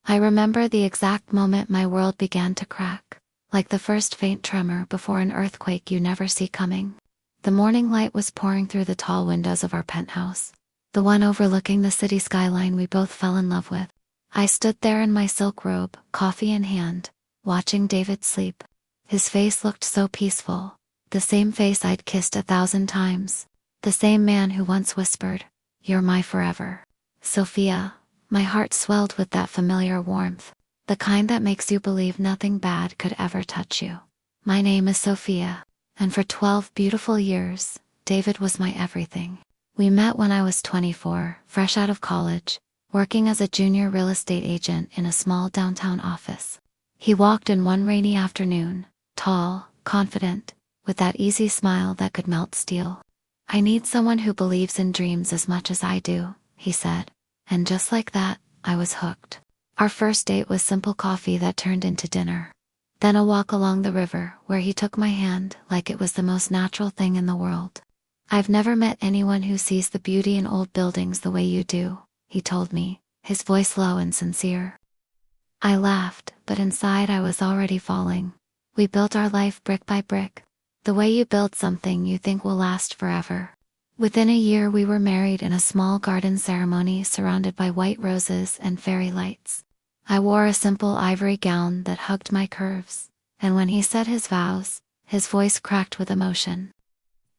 I remember the exact moment my world began to crack, like the first faint tremor before an earthquake you never see coming. The morning light was pouring through the tall windows of our penthouse, the one overlooking the city skyline we both fell in love with. I stood there in my silk robe, coffee in hand, watching David sleep. His face looked so peaceful, the same face I'd kissed 1,000 times, the same man who once whispered, "You're my forever." Sophia. My heart swelled with that familiar warmth, the kind that makes you believe nothing bad could ever touch you. My name is Sophia, and for 12 beautiful years, David was my everything. We met when I was 24, fresh out of college, working as a junior real estate agent in a small downtown office. He walked in one rainy afternoon, tall, confident, with that easy smile that could melt steel. "I need someone who believes in dreams as much as I do," he said. And just like that, I was hooked. Our first date was simple coffee that turned into dinner. Then a walk along the river where he took my hand like it was the most natural thing in the world. "I've never met anyone who sees the beauty in old buildings the way you do," he told me, his voice low and sincere. I laughed, but inside I was already falling. We built our life brick by brick, the way you build something you think will last forever. Within a year we were married in a small garden ceremony surrounded by white roses and fairy lights. I wore a simple ivory gown that hugged my curves, and when he said his vows, his voice cracked with emotion.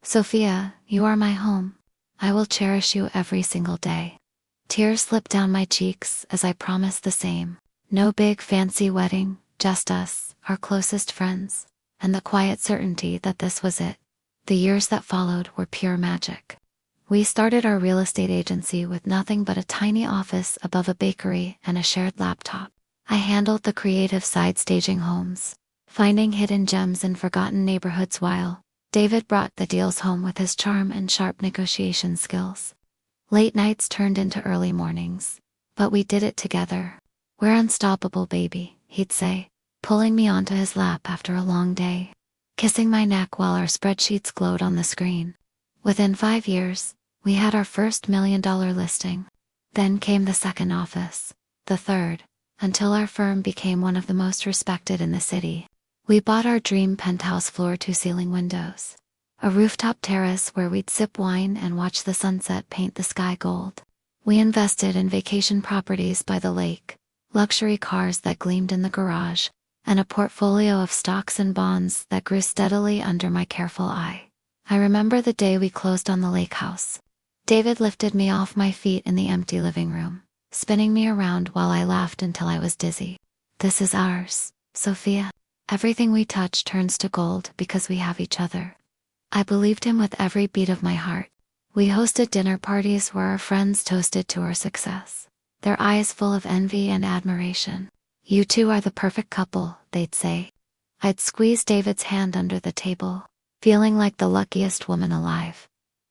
"Sophia, you are my home. I will cherish you every single day." Tears slipped down my cheeks as I promised the same. No big fancy wedding, just us, our closest friends, and the quiet certainty that this was it. The years that followed were pure magic. We started our real estate agency with nothing but a tiny office above a bakery and a shared laptop. I handled the creative side, staging homes, finding hidden gems in forgotten neighborhoods, while David brought the deals home with his charm and sharp negotiation skills. Late nights turned into early mornings, but we did it together. "We're unstoppable, baby," he'd say, pulling me onto his lap after a long day, kissing my neck while our spreadsheets glowed on the screen. Within 5 years, we had our first $1 million listing. Then came the second office, the third, until our firm became one of the most respected in the city. We bought our dream penthouse, floor-to-ceiling windows, a rooftop terrace where we'd sip wine and watch the sunset paint the sky gold. We invested in vacation properties by the lake, luxury cars that gleamed in the garage, and a portfolio of stocks and bonds that grew steadily under my careful eye. I remember the day we closed on the lake house. David lifted me off my feet in the empty living room, spinning me around while I laughed until I was dizzy. "This is ours, Sophia. Everything we touch turns to gold because we have each other." I believed him with every beat of my heart. We hosted dinner parties where our friends toasted to our success, their eyes full of envy and admiration. "You two are the perfect couple," they'd say. I'd squeeze David's hand under the table, feeling like the luckiest woman alive.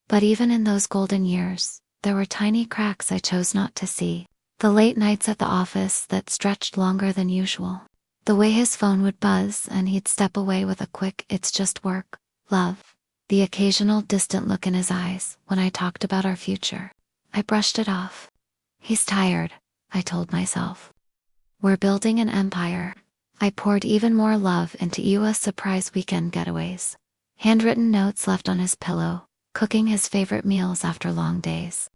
But even in those golden years, there were tiny cracks I chose not to see. The late nights at the office that stretched longer than usual. The way his phone would buzz and he'd step away with a quick "it's just work, love." The occasional distant look in his eyes when I talked about our future. I brushed it off. "He's tired," I told myself. "We're building an empire." I poured even more love into US surprise weekend getaways. Handwritten notes left on his pillow, cooking his favorite meals after long days.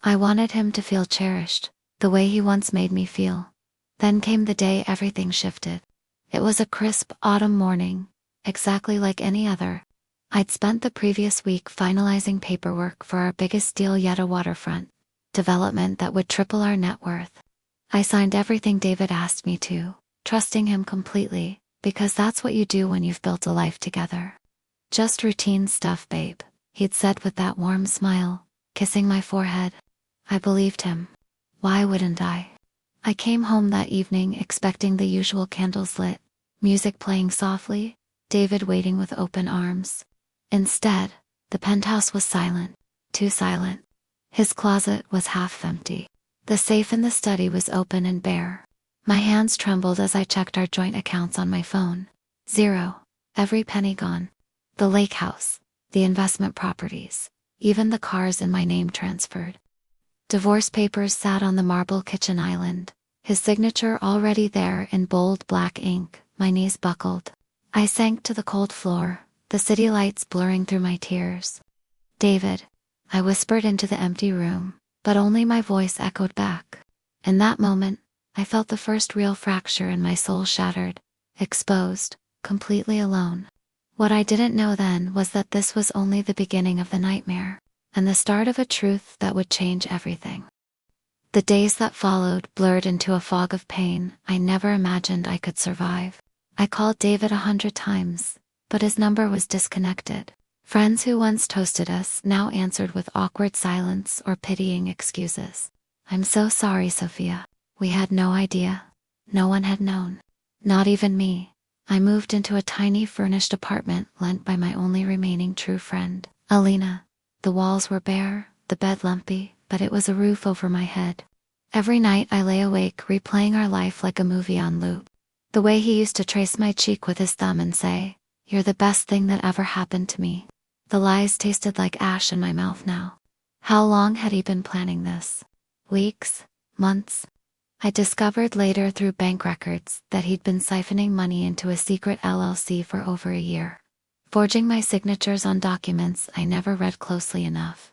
I wanted him to feel cherished, the way he once made me feel. Then came the day everything shifted. It was a crisp autumn morning, exactly like any other. I'd spent the previous week finalizing paperwork for our biggest deal yet, a waterfront development that would triple our net worth. I signed everything David asked me to, trusting him completely, because that's what you do when you've built a life together. "Just routine stuff, babe," he'd said with that warm smile, kissing my forehead. I believed him. Why wouldn't I? I came home that evening expecting the usual candles lit, music playing softly, David waiting with open arms. Instead, the penthouse was silent, too silent. His closet was half empty. The safe in the study was open and bare. My hands trembled as I checked our joint accounts on my phone. Zero. Every penny gone. The lake house, the investment properties, even the cars in my name transferred. Divorce papers sat on the marble kitchen island, His signature already there in bold black ink. My knees buckled. I sank to the cold floor, the city lights blurring through my tears. "David," I whispered into the empty room, but only my voice echoed back. In that moment, I felt the first real fracture in my soul shattered, exposed, completely alone. What I didn't know then was that this was only the beginning of the nightmare, and the start of a truth that would change everything. The days that followed blurred into a fog of pain I never imagined I could survive. I called David 100 times, but his number was disconnected. Friends who once toasted us now answered with awkward silence or pitying excuses. "I'm so sorry, Sophia. We had no idea. No one had known. Not even me." I moved into a tiny furnished apartment lent by my only remaining true friend, Alina. The walls were bare, the bed lumpy, but it was a roof over my head. Every night I lay awake replaying our life like a movie on loop. The way he used to trace my cheek with his thumb and say, "You're the best thing that ever happened to me." The lies tasted like ash in my mouth now. How long had he been planning this? Weeks? Months? I discovered later through bank records that he'd been siphoning money into a secret LLC for over a year, forging my signatures on documents I never read closely enough.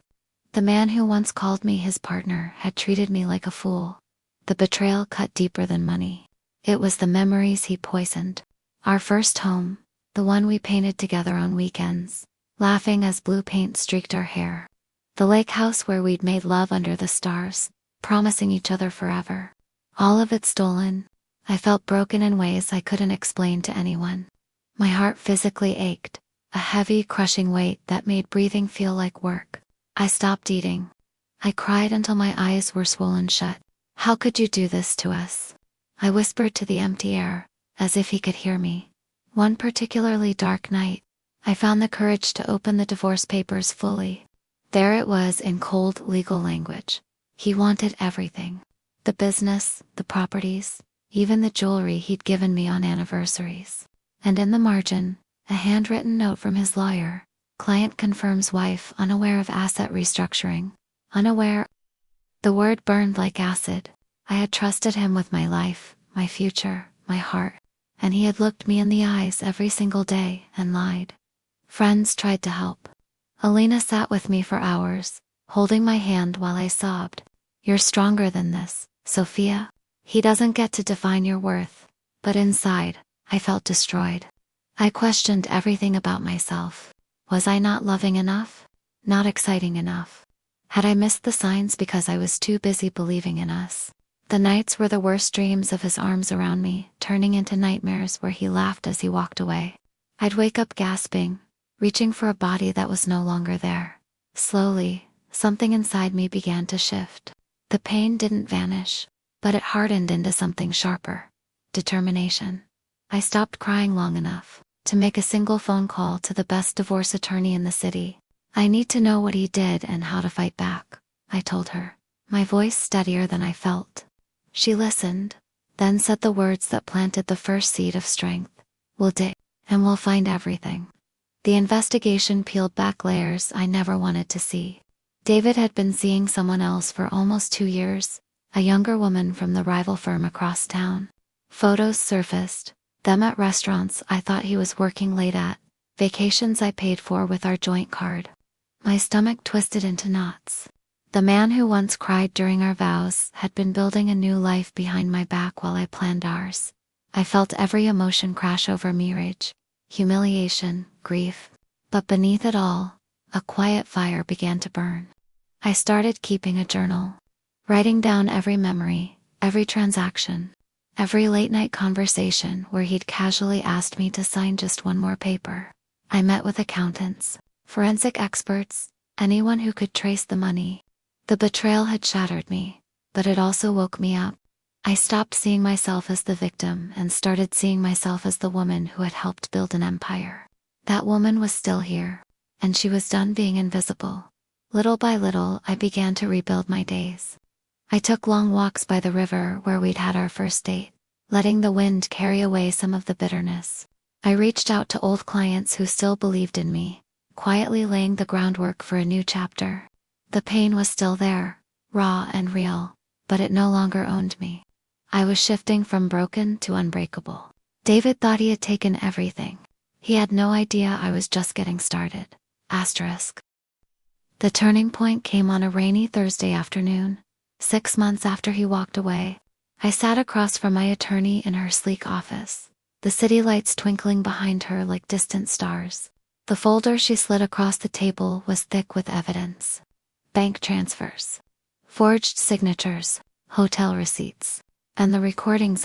The man who once called me his partner had treated me like a fool. The betrayal cut deeper than money. It was the memories he poisoned. Our first home, the one we painted together on weekends, laughing as blue paint streaked our hair. The lake house where we'd made love under the stars, promising each other forever. All of it stolen. I felt broken in ways I couldn't explain to anyone. My heart physically ached, a heavy, crushing weight that made breathing feel like work. I stopped eating. I cried until my eyes were swollen shut. "How could you do this to us?" I whispered to the empty air, as if he could hear me. One particularly dark night, I found the courage to open the divorce papers fully. There it was in cold legal language. He wanted everything. The business, the properties, even the jewelry he'd given me on anniversaries. And in the margin, a handwritten note from his lawyer. "Client confirms wife unaware of asset restructuring." Unaware. The word burned like acid. I had trusted him with my life, my future, my heart, and he had looked me in the eyes every single day and lied. Friends tried to help. Alina sat with me for hours, holding my hand while I sobbed. "You're stronger than this, Sophia. He doesn't get to define your worth." But inside, I felt destroyed. I questioned everything about myself. Was I not loving enough? Not exciting enough? Had I missed the signs because I was too busy believing in us? The nights were the worst dreams of his arms around me, turning into nightmares where he laughed as he walked away. I'd wake up gasping, reaching for a body that was no longer there. Slowly, something inside me began to shift. The pain didn't vanish, but it hardened into something sharper. Determination. I stopped crying long enough to make a single phone call to the best divorce attorney in the city. "I need to know what he did and how to fight back," I told her, my voice steadier than I felt. She listened, then said the words that planted the first seed of strength. "We'll dig, and we'll find everything." The investigation peeled back layers I never wanted to see. David had been seeing someone else for almost 2 years, a younger woman from the rival firm across town. Photos surfaced, them at restaurants I thought he was working late at, vacations I paid for with our joint card. My stomach twisted into knots. The man who once cried during our vows had been building a new life behind my back while I planned ours. I felt every emotion crash over me: rage, humiliation, grief. But beneath it all, a quiet fire began to burn. I started keeping a journal, writing down every memory, every transaction, every late-night conversation where he'd casually asked me to sign just one more paper. I met with accountants, forensic experts, anyone who could trace the money. The betrayal had shattered me, but it also woke me up. I stopped seeing myself as the victim and started seeing myself as the woman who had helped build an empire. That woman was still here, and she was done being invisible. Little by little, I began to rebuild my days. I took long walks by the river where we'd had our first date, letting the wind carry away some of the bitterness. I reached out to old clients who still believed in me, quietly laying the groundwork for a new chapter. The pain was still there, raw and real, but it no longer owned me. I was shifting from broken to unbreakable. David thought he had taken everything. He had no idea I was just getting started. Asterisk. The turning point came on a rainy Thursday afternoon, 6 months after he walked away. I sat across from my attorney in her sleek office, the city lights twinkling behind her like distant stars. The folder she slid across the table was thick with evidence. Bank transfers, forged signatures, hotel receipts, and the recordings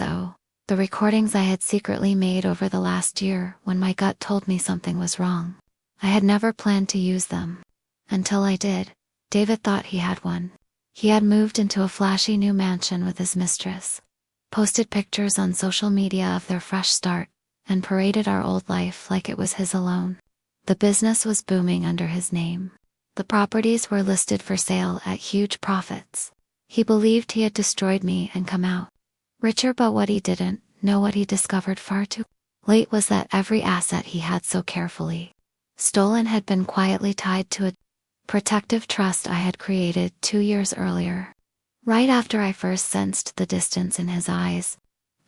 the recordings I had secretly made over the last year when my gut told me something was wrong. I had never planned to use them. Until I did. David thought he had one. He had moved into a flashy new mansion with his mistress, posted pictures on social media of their fresh start, and paraded our old life like it was his alone. The business was booming under his name. The properties were listed for sale at huge profits. He believed he had destroyed me and come out richer, but what he didn't know, what he discovered far too late, was that every asset he had so carefully stolen had been quietly tied to a protective trust I had created 2 years earlier. Right after I first sensed the distance in his eyes,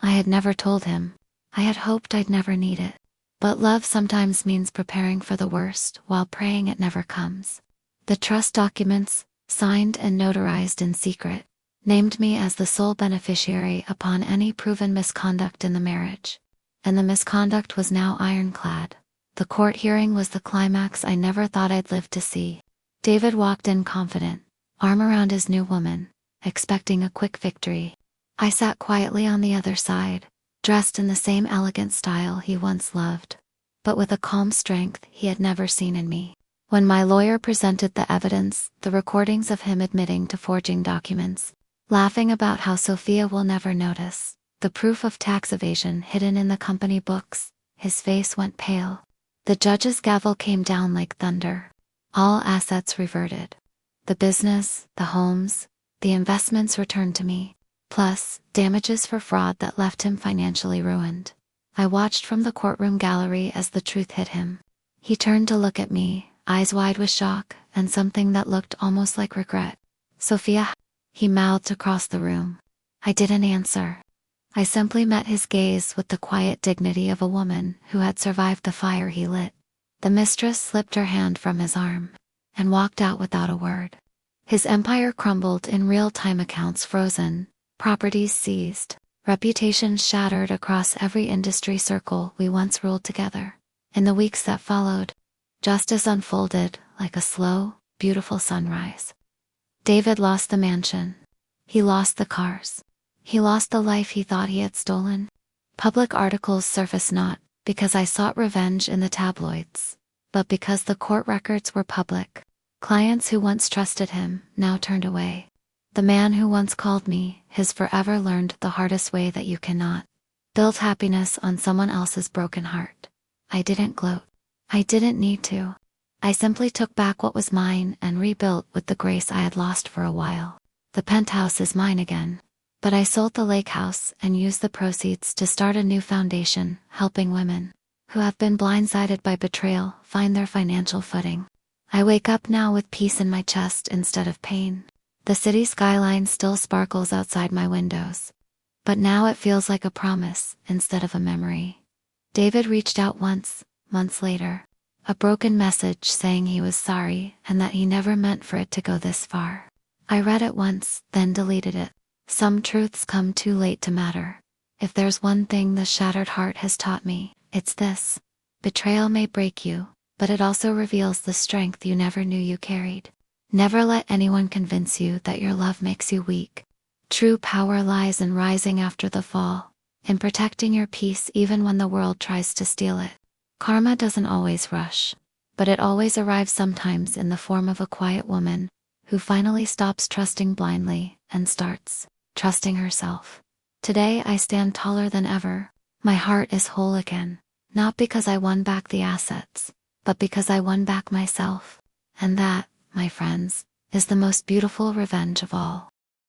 I had never told him. I had hoped I'd never need it. But love sometimes means preparing for the worst while praying it never comes. The trust documents, signed and notarized in secret, named me as the sole beneficiary upon any proven misconduct in the marriage. And the misconduct was now ironclad. The court hearing was the climax I never thought I'd live to see. David walked in confident, arm around his new woman, expecting a quick victory. I sat quietly on the other side, dressed in the same elegant style he once loved, but with a calm strength he had never seen in me. When my lawyer presented the evidence, the recordings of him admitting to forging documents, laughing about how Sophia will never notice, the proof of tax evasion hidden in the company books, his face went pale. The judge's gavel came down like thunder. All assets reverted. The business, the homes, the investments returned to me, plus damages for fraud that left him financially ruined. I watched from the courtroom gallery as the truth hit him. He turned to look at me, eyes wide with shock and something that looked almost like regret. "Sophia," he mouthed across the room. I didn't answer. I simply met his gaze with the quiet dignity of a woman who had survived the fire he lit. The mistress slipped her hand from his arm and walked out without a word. His empire crumbled in real time, accounts frozen, properties seized, reputations shattered across every industry circle we once ruled together. In the weeks that followed, justice unfolded like a slow, beautiful sunrise. David lost the mansion. He lost the cars. He lost the life he thought he had stolen. Public articles surfaced not because I sought revenge in the tabloids, but because the court records were public. Clients who once trusted him now turned away. The man who once called me his forever learned the hardest way that you cannot build happiness on someone else's broken heart. I didn't gloat. I didn't need to. I simply took back what was mine and rebuilt with the grace I had lost for a while. The penthouse is mine again. But I sold the lake house and used the proceeds to start a new foundation, helping women who have been blindsided by betrayal find their financial footing. I wake up now with peace in my chest instead of pain. The city skyline still sparkles outside my windows, but now it feels like a promise instead of a memory. David reached out once, months later, a broken message saying he was sorry and that he never meant for it to go this far. I read it once, then deleted it. Some truths come too late to matter. If there's one thing the shattered heart has taught me, it's this. Betrayal may break you, but it also reveals the strength you never knew you carried. Never let anyone convince you that your love makes you weak. True power lies in rising after the fall, in protecting your peace even when the world tries to steal it. Karma doesn't always rush, but it always arrives, sometimes in the form of a quiet woman who finally stops trusting blindly and starts trusting herself. Today I stand taller than ever. My heart is whole again, not because I won back the assets, but because I won back myself. And that, my friends, is the most beautiful revenge of all.